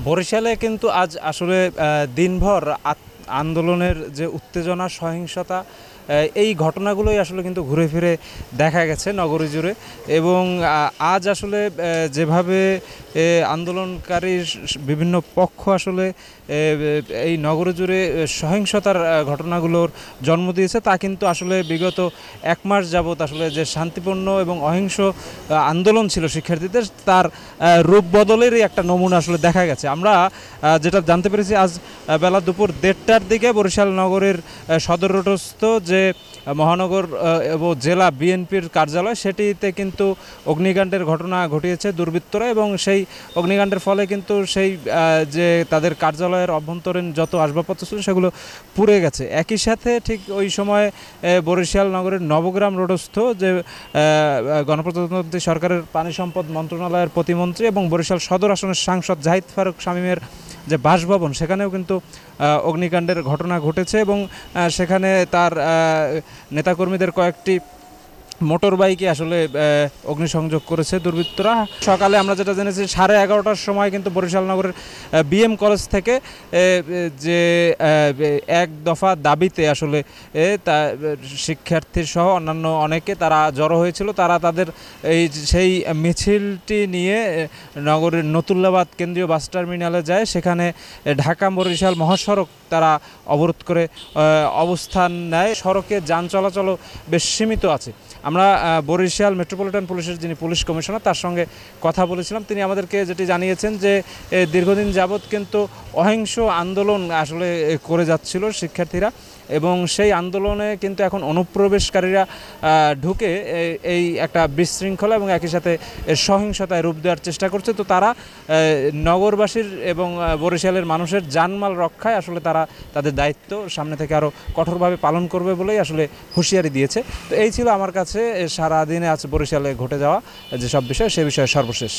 বরিশালে কিন্তু আজ আসলে দিনভর আন্দোলনের যে উত্তেজনা সহিংসতা এই ঘটনাগুলোই আসলে কিন্তু ঘুরে ফিরে দেখা গেছে নগরী জুড়ে। এবং আজ আসলে যেভাবে আন্দোলনকারীর বিভিন্ন পক্ষ আসলে এই নগরী জুড়ে সহিংসতার ঘটনাগুলোর জন্ম দিয়েছে তা কিন্তু আসলে বিগত এক মাস যাবৎ আসলে যে শান্তিপূর্ণ এবং অহিংস আন্দোলন ছিল শিক্ষার্থীদের তার রূপ বদলেরই একটা নমুনা আসলে দেখা গেছে। আমরা যেটা জানতে পেরেছি আজ বেলা দুপুর 1:30টার দিকে বরিশাল নগরের সদর রোডস্থ যে মহানগর এবং জেলা বিএনপির কার্যালয় সেটিতে কিন্তু অগ্নিকাণ্ডের ঘটনা ঘটিয়েছে দুর্বৃত্তরা, এবং সেই অগ্নিকাণ্ডের ফলে কিন্তু সেই যে তাদের কার্যালয়ের অভ্যন্তরীণ যত আসবাবপত্র ছিল সেগুলো পুড়ে গেছে। একই সাথে ঠিক ওই সময় বরিশাল নগরের নবগ্রাম রোডস্থ যে গণপ্রজাতন্ত্রী সরকারের পানি সম্পদ মন্ত্রণালয়ের প্রতিমন্ত্রী এবং বরিশাল সদর আসনের সাংসদ জাহিদ ফারুক শামীমের যে বাসভবন সেখানেও কিন্তু অগ্নিকাণ্ডের ঘটনা ঘটেছে, এবং সেখানে তার নেতাকর্মীদের কয়েকটি মোটর বাইকে আসলে অগ্নিসংযোগ করেছে দুর্বৃত্তরা। সকালে আমরা যেটা জেনেছি 11:30টার সময় কিন্তু বরিশাল নগরের বিএম কলেজ থেকে যে এক দফা দাবিতে আসলে তা শিক্ষার্থীর সহ অন্যান্য অনেকে তারা জড়ো হয়েছিল। তারা তাদের সেই মিছিলটি নিয়ে নগরের নতুল্লাবাদ কেন্দ্রীয় বাস টার্মিনালে যায়। সেখানে ঢাকা বরিশাল মহাসড়ক তারা অবরোধ করে অবস্থান নেয়। সড়কে যান চলাচলও বেশ সীমিত আছে। আমরা বরিশাল মেট্রোপলিটন পুলিশের যিনি পুলিশ কমিশনার তার সঙ্গে কথা বলেছিলাম। তিনি আমাদেরকে যেটি জানিয়েছেন যে দীর্ঘদিন যাবৎ কিন্তু অহিংস আন্দোলন আসলে করে যাচ্ছিল শিক্ষার্থীরা, এবং সেই আন্দোলনে কিন্তু এখন অনুপ্রবেশকারীরা ঢুকে এই একটা বিশৃঙ্খলা এবং একই সাথে সহিংসতায় রূপ দেওয়ার চেষ্টা করছে। তো তারা নগরবাসীর এবং বরিশালের মানুষের জানমাল রক্ষায় আসলে তারা তাদের দায়িত্ব সামনে থেকে আরও কঠোরভাবে পালন করবে বলেই আসলে হুঁশিয়ারি দিয়েছে। তো এই ছিল আমার কাছে সারাদিনে আজ বরিশালে ঘটে যাওয়া যেসব বিষয় সে বিষয়ে সর্বশেষ।